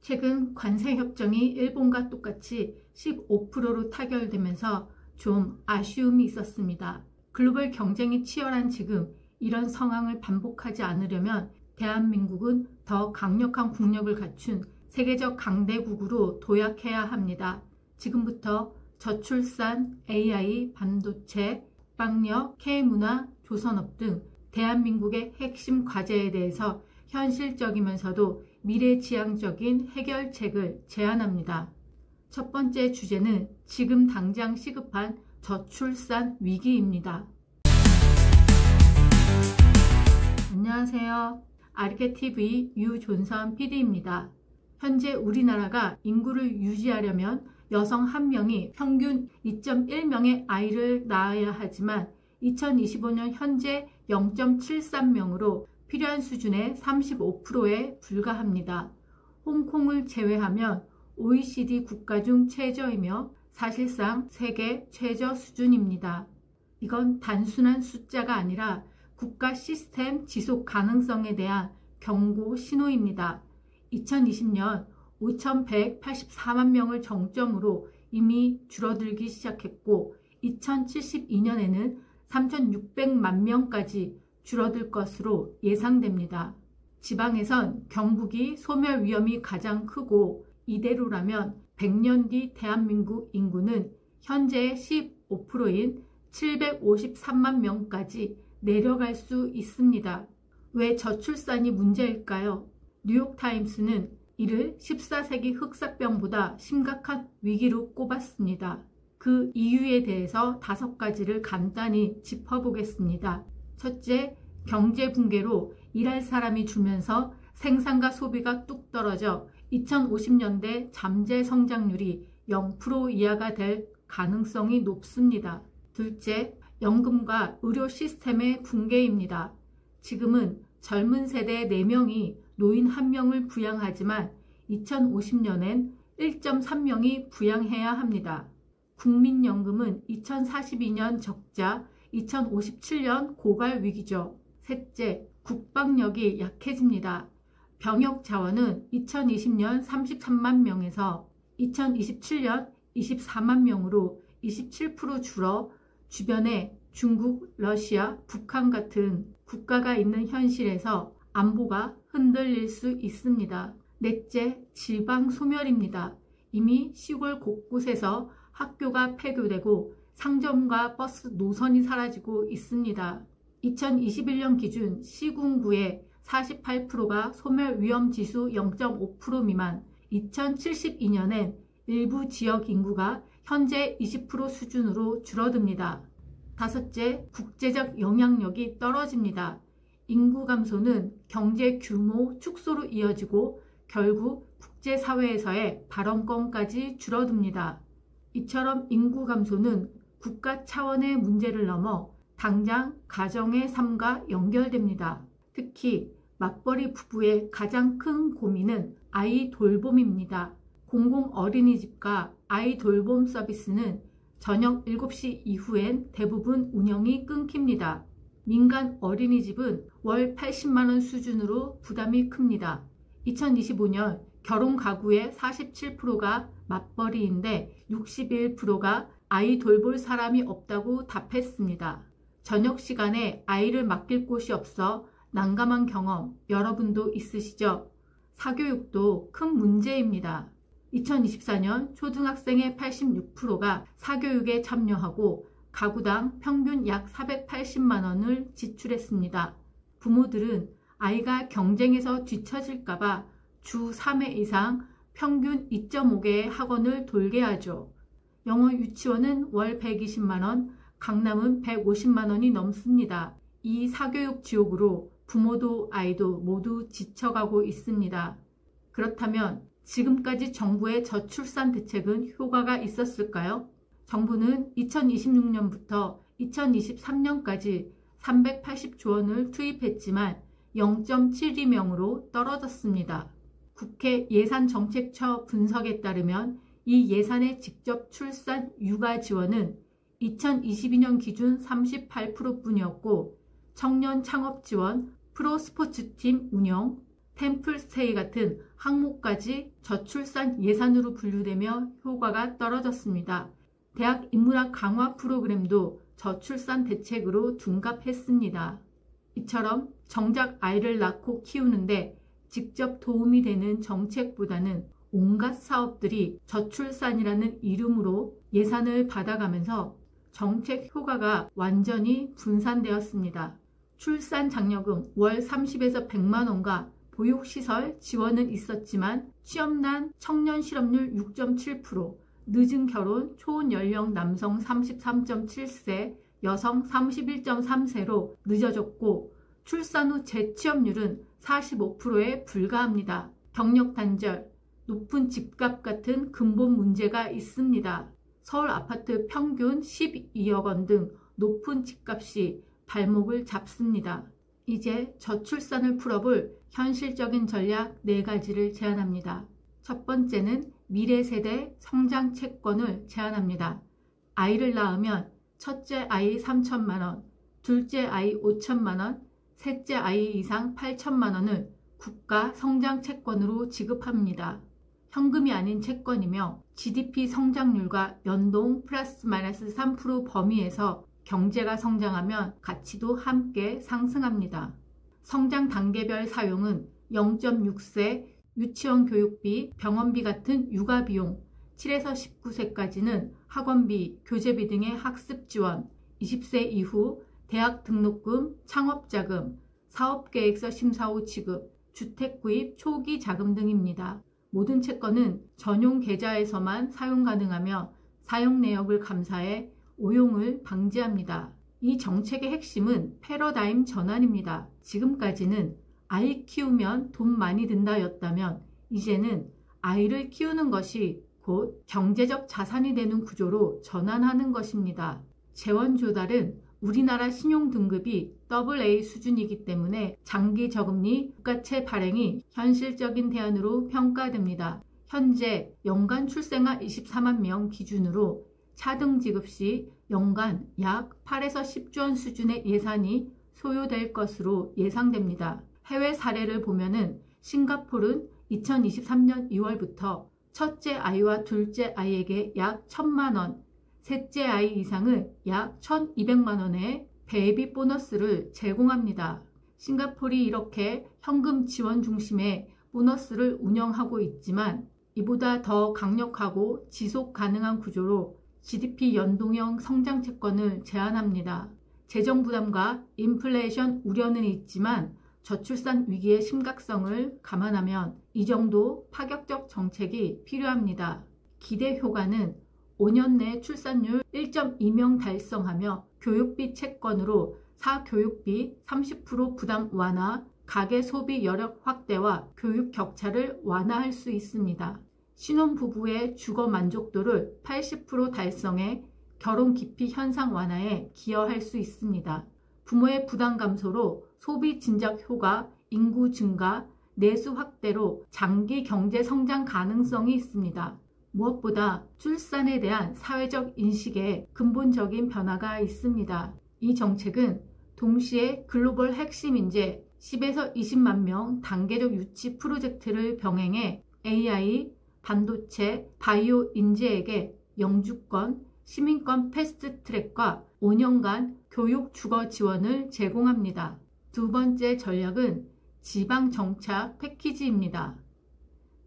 최근 관세협정이 일본과 똑같이 15%로 타결되면서 좀 아쉬움이 있었습니다. 글로벌 경쟁이 치열한 지금 이런 상황을 반복하지 않으려면 대한민국은 더 강력한 국력을 갖춘 세계적 강대국으로 도약해야 합니다. 지금부터 저출산, AI, 반도체, 국방력, K문화, 조선업 등 대한민국의 핵심 과제에 대해서 현실적이면서도 미래지향적인 해결책을 제안합니다. 첫 번째 주제는 지금 당장 시급한 저출산 위기입니다. 안녕하세요. 아리케TV 유존선 PD입니다. 현재 우리나라가 인구를 유지하려면 여성 1명이 평균 2.1명의 아이를 낳아야 하지만 2025년 현재 0.73명으로 필요한 수준의 35%에 불과합니다. 홍콩을 제외하면 OECD 국가 중 최저이며 사실상 세계 최저 수준입니다. 이건 단순한 숫자가 아니라 국가 시스템 지속 가능성에 대한 경고 신호입니다. 2020년 5,184만 명을 정점으로 이미 줄어들기 시작했고 2072년에는 3,600만 명까지 줄어들 것으로 예상됩니다. 지방에선 경북이 소멸 위험이 가장 크고 이대로라면 100년 뒤 대한민국 인구는 현재의 15%인 753만 명까지 내려갈 수 있습니다. 왜 저출산이 문제일까요? 뉴욕타임스는 이를 14세기 흑사병보다 심각한 위기로 꼽았습니다. 그 이유에 대해서 5가지를 간단히 짚어보겠습니다. 첫째, 경제 붕괴로 일할 사람이 줄면서 생산과 소비가 뚝 떨어져 2050년대 잠재 성장률이 0% 이하가 될 가능성이 높습니다. 둘째, 연금과 의료 시스템의 붕괴입니다. 지금은 젊은 세대 4명이 노인 1명을 부양하지만 2050년엔 1.3명이 부양해야 합니다. 국민연금은 2042년 적자, 2057년 고갈 위기죠. 셋째, 국방력이 약해집니다. 병역 자원은 2020년 33만 명에서 2027년 24만 명으로 27% 줄어 주변에 중국, 러시아, 북한 같은 국가가 있는 현실에서 안보가 흔들릴 수 있습니다. 넷째, 지방 소멸입니다. 이미 시골 곳곳에서 학교가 폐교되고 상점과 버스 노선이 사라지고 있습니다. 2021년 기준 시군구의 48%가 소멸 위험지수 0.5% 미만, 2072년엔 일부 지역 인구가 현재 20% 수준으로 줄어듭니다. 다섯째, 국제적 영향력이 떨어집니다. 인구 감소는 경제 규모 축소로 이어지고 결국 국제사회에서의 발언권까지 줄어듭니다. 이처럼 인구 감소는 국가 차원의 문제를 넘어 당장 가정의 삶과 연결됩니다. 특히 맞벌이 부부의 가장 큰 고민은 아이 돌봄입니다. 공공 어린이집과 아이 돌봄 서비스는 저녁 7시 이후엔 대부분 운영이 끊깁니다. 민간 어린이집은 월 80만원 수준으로 부담이 큽니다. 2025년 결혼 가구의 47%가 맞벌이인데 61%가 아이 돌볼 사람이 없다고 답했습니다. 저녁 시간에 아이를 맡길 곳이 없어 난감한 경험 여러분도 있으시죠? 사교육도 큰 문제입니다. 2024년 초등학생의 86%가 사교육에 참여하고 가구당 평균 약 480만 원을 지출했습니다. 부모들은 아이가 경쟁에서 뒤처질까봐 주 3회 이상 평균 2.5개의 학원을 돌게 하죠. 영어 유치원은 월 120만 원, 강남은 150만 원이 넘습니다. 이 사교육 지옥으로 부모도 아이도 모두 지쳐가고 있습니다. 그렇다면 지금까지 정부의 저출산 대책은 효과가 있었을까요? 정부는 2026년부터 2023년까지 380조 원을 투입했지만 0.72명으로 떨어졌습니다. 국회 예산정책처 분석에 따르면 이 예산의 직접 출산 육아 지원은 2022년 기준 38%뿐이었고 청년 창업 지원, 프로스포츠팀 운영, 템플스테이 같은 항목까지 저출산 예산으로 분류되며 효과가 떨어졌습니다. 대학 인문학 강화 프로그램도 저출산 대책으로 둔갑했습니다. 이처럼 정작 아이를 낳고 키우는데 직접 도움이 되는 정책보다는 온갖 사업들이 저출산이라는 이름으로 예산을 받아가면서 정책 효과가 완전히 분산되었습니다. 출산 장려금 월 30에서 100만 원과 보육시설 지원은 있었지만 취업난 청년 실업률 6.7%, 늦은 결혼 초혼 연령 남성 33.7세, 여성 31.3세로 늦어졌고 출산 후 재취업률은 45%에 불과합니다. 경력 단절, 높은 집값 같은 근본 문제가 있습니다. 서울 아파트 평균 12억 원 등 높은 집값이 발목을 잡습니다. 이제 저출산을 풀어볼 현실적인 전략 4가지를 제안합니다. 첫 번째는 미래세대 성장 채권을 제안합니다. 아이를 낳으면 첫째 아이 3천만 원, 둘째 아이 5천만 원, 셋째 아이 이상 8천만 원을 국가 성장 채권으로 지급합니다. 현금이 아닌 채권이며 GDP 성장률과 연동 플러스 마이너스 3% 범위에서 경제가 성장하면 가치도 함께 상승합니다. 성장 단계별 사용은 0.6세 유치원 교육비, 병원비 같은 육아비용, 7에서 19세까지는 학원비, 교재비 등의 학습 지원, 20세 이후 대학 등록금, 창업자금, 사업계획서 심사 후 지급, 주택 구입 초기 자금 등입니다. 모든 채권은 전용 계좌에서만 사용 가능하며 사용 내역을 감사해 오용을 방지합니다. 이 정책의 핵심은 패러다임 전환입니다. 지금까지는 아이 키우면 돈 많이 든다 였다면 이제는 아이를 키우는 것이 곧 경제적 자산이 되는 구조로 전환하는 것입니다. 재원 조달은 우리나라 신용등급이 AA 수준이기 때문에 장기 저금리 국가채 발행이 현실적인 대안으로 평가됩니다. 현재 연간 출생아 24만 명 기준으로 차등 지급 시 연간 약 8에서 10조 원 수준의 예산이 소요될 것으로 예상됩니다. 해외 사례를 보면은 싱가포르는 2023년 2월부터 첫째 아이와 둘째 아이에게 약 1,000만 원, 셋째 아이 이상은 약 1,200만 원의 베이비 보너스를 제공합니다. 싱가포르이 이렇게 현금 지원 중심의 보너스를 운영하고 있지만 이보다 더 강력하고 지속 가능한 구조로 GDP 연동형 성장 채권을 제안합니다. 재정 부담과 인플레이션 우려는 있지만 저출산 위기의 심각성을 감안하면 이 정도 파격적 정책이 필요합니다. 기대 효과는 5년 내 출산율 1.2명 달성하며 교육비 채권으로 사교육비 30% 부담 완화, 가계 소비 여력 확대와 교육 격차를 완화할 수 있습니다. 신혼부부의 주거 만족도를 80% 달성해 결혼 기피 현상 완화에 기여할 수 있습니다. 부모의 부담 감소로 소비 진작 효과, 인구 증가, 내수 확대로 장기 경제 성장 가능성이 있습니다. 무엇보다 출산에 대한 사회적 인식에 근본적인 변화가 있습니다. 이 정책은 동시에 글로벌 핵심 인재 10에서 20만 명 단계적 유치 프로젝트를 병행해 AI, 반도체, 바이오 인재에게 영주권, 시민권 패스트트랙과 5년간 교육 주거 지원을 제공합니다. 두 번째 전략은 지방 정착 패키지입니다.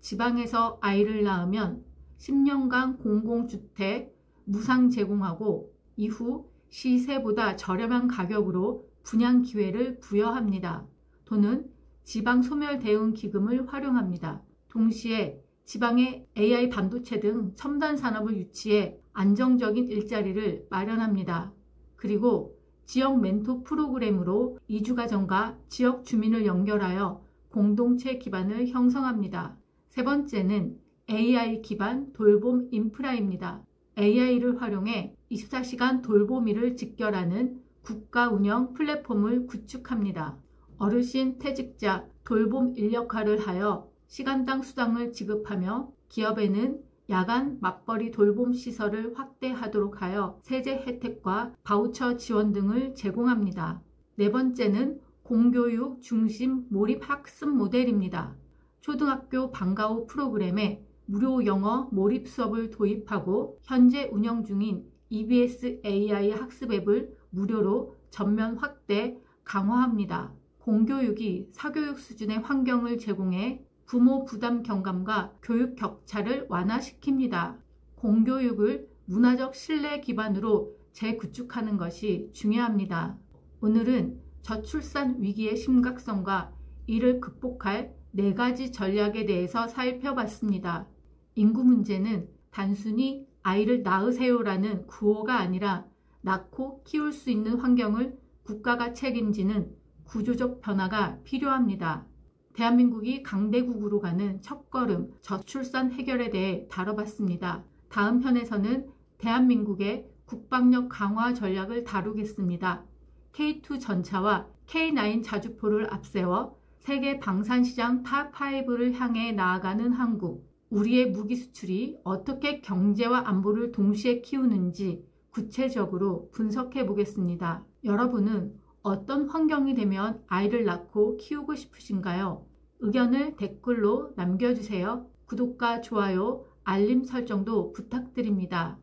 지방에서 아이를 낳으면 10년간 공공주택 무상 제공하고 이후 시세보다 저렴한 가격으로 분양 기회를 부여합니다. 또는 지방 소멸 대응 기금을 활용합니다. 동시에 지방에 AI 반도체 등 첨단 산업을 유치해 안정적인 일자리를 마련합니다. 그리고 지역 멘토 프로그램으로 이주가정과 지역 주민을 연결하여 공동체 기반을 형성합니다. 세 번째는 AI 기반 돌봄 인프라입니다. AI를 활용해 24시간 돌보미를 직결하는 국가 운영 플랫폼을 구축합니다. 어르신 퇴직자 돌봄 인력화를 하여 시간당 수당을 지급하며 기업에는 야간 맞벌이 돌봄 시설을 확대하도록 하여 세제 혜택과 바우처 지원 등을 제공합니다. 네 번째는 공교육 중심 몰입 학습 모델입니다. 초등학교 방과 후 프로그램에 무료 영어 몰입 수업을 도입하고 현재 운영 중인 EBS AI 학습 앱을 무료로 전면 확대, 강화합니다. 공교육이 사교육 수준의 환경을 제공해 부모 부담 경감과 교육 격차를 완화시킵니다. 공교육을 문화적 신뢰 기반으로 재구축하는 것이 중요합니다. 오늘은 저출산 위기의 심각성과 이를 극복할 4가지 전략에 대해서 살펴봤습니다. 인구 문제는 단순히 아이를 낳으세요라는 구호가 아니라 낳고 키울 수 있는 환경을 국가가 책임지는 구조적 변화가 필요합니다. 대한민국이 강대국으로 가는 첫걸음 저출산 해결에 대해 다뤄봤습니다. 다음 편에서는 대한민국의 국방력 강화 전략을 다루겠습니다. K2 전차와 K9 자주포를 앞세워 세계 방산시장 탑5를 향해 나아가는 한국. 우리의 무기 수출이 어떻게 경제와 안보를 동시에 키우는지 구체적으로 분석해 보겠습니다. 여러분은 어떤 환경이 되면 아이를 낳고 키우고 싶으신가요? 의견을 댓글로 남겨주세요. 구독과 좋아요, 알림 설정도 부탁드립니다.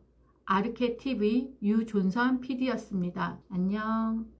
아르케TV 유존선 PD였습니다. 안녕.